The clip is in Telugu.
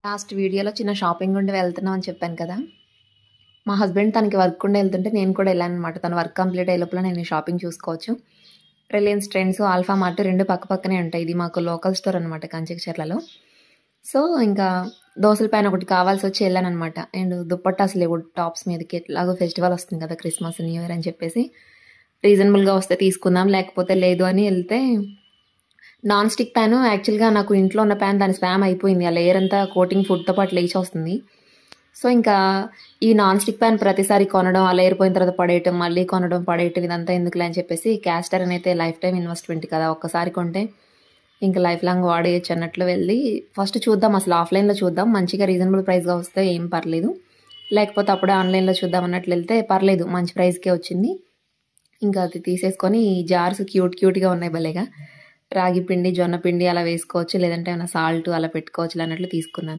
లాస్ట్ వీడియోలో చిన్న షాపింగ్ ఉండి వెళ్తున్నాం అని చెప్పాను కదా! మా హస్బెండ్ తనకి వర్క్ ఉండి వెళ్తుంటే నేను కూడా వెళ్ళాననమాట. తన వర్క్ కంప్లీట్ అయ్యే లోపల నేను షాపింగ్ చూసుకోవచ్చు. రిలయన్స్ ట్రెండ్స్, ఆల్ఫా మార్ట్ 2 పక్కపక్కనే ఉంటాయి. ఇది మాకు లోకల్ స్టోర్ అనమాట కంచికచర్లలో. సో, ఇంకా దోసల ప్యాన్ ఒకటి కావాల్సొచ్చి వెళ్ళాననమాట. అండ్ దుప్పట్టాస్ లేవు టాప్స్ మీదకి. ఎట్లాగో ఫెస్టివల్ వస్తుంది కదా! క్రిస్మస్, న్యూ ఇయర్ అని చెప్పేసి రీజనబుల్‌గా వస్తే తీసుకుందాం, లేకపోతే లేదు అని వెళ్తే నాన్ స్టిక్ ప్యాను యాక్చువల్‌గా నాకు ఇంట్లో ఉన్న ప్యాన్ దాని స్పామ్ అయిపోయింది. ఆ లేయర్ అంతా కోటింగ్ ఫుడ్‌తో పాటు లేచొస్తుంది. సో, ఇంకా ఈ నాన్ స్టిక్ ప్యాన్ ప్రతిసారి కొనడం, ఆ లేయర్ పోయిన తర్వాత పడేయటం, మళ్ళీ కొనడం, పడేయటం ఇదంతా ఎందుకులే అని చెప్పేసి క్యాస్ట్ ఐరన్ అయితే లైఫ్ టైమ్ ఇన్వెస్ట్‌మెంట్ కదా! ఒక్కసారి కొంటే ఇంక లైఫ్ లాంగ్ వాడేయొచ్చు అన్నట్లు వెళ్ళి ఫస్ట్ చూద్దాం, అసలు ఆఫ్‌లైన్‌లో చూద్దాం. మంచిగా రీజనబుల్ ప్రైస్‌గా వస్తే ఏం పర్లేదు. లేకపోతే అప్పుడే ఆన్‌లైన్‌లో చూద్దాం అన్నట్లు వెళ్తే పర్లేదు, మంచి ప్రైస్‌కే వచ్చింది. ఇంకా అది తీసేసుకొని జార్స్ క్యూట్‌గా ఉన్నాయి భలేగా. రాగి పిండి, జొన్న పిండి అలా వేసుకోవచ్చు. లేదంటే ఏమైనా సాల్ట్ అలా పెట్టుకోవచ్చులే అన్నట్లు తీసుకున్నాను.